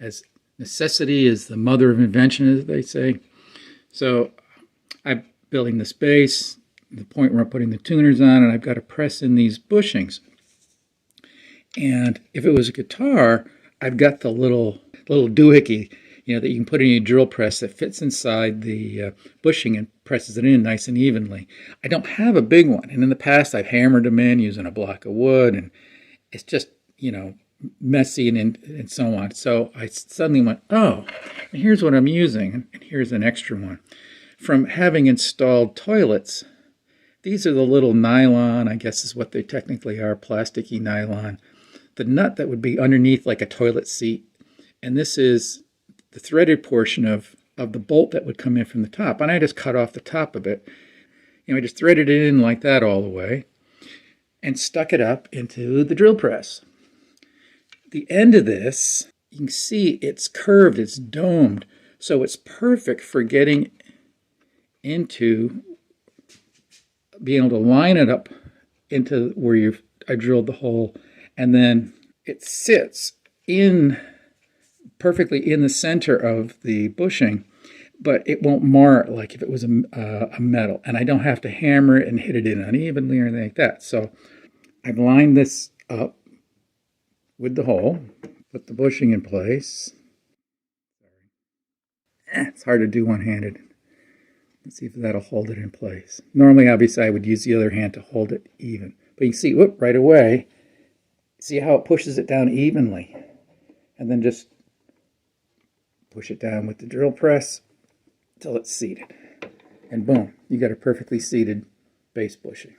as necessity is the mother of invention, as they say. So I'm building this base, the point where I'm putting the tuners on, and I've got to press in these bushings. And if it was a guitar, I've got the little doohickey, that you can put in your drill press that fits inside the bushing and presses it in nice and evenly. I don't have a big one, and in the past I've hammered them in using a block of wood, and it's just, messy and so on. So I suddenly went, oh, and here's what I'm using, and here's an extra one. From having installed toilets, these are the little nylon, I guess is what they technically are, plasticky nylon. The nut that would be underneath like a toilet seat, and this is the threaded portion of the bolt that would come in from the top. And I just cut off the top of it. I just threaded it in like that all the way and stuck it up into the drill press. The end of this, you can see it's curved, it's domed, so it's perfect for getting into being able to line it up into where I drilled the hole, and then it sits in perfectly in the center of the bushing, but it won't mar it like if it was a metal, and I don't have to hammer it and hit it in unevenly or anything like that. So I've lined this up with the hole, put the bushing in place. It's hard to do one-handed. Let's see if that'll hold it in place. Normally, obviously, I would use the other hand to hold it even. But you see, whoop, right away, see how it pushes it down evenly. And then just push it down with the drill press until it's seated. And boom, you got a perfectly seated base bushing.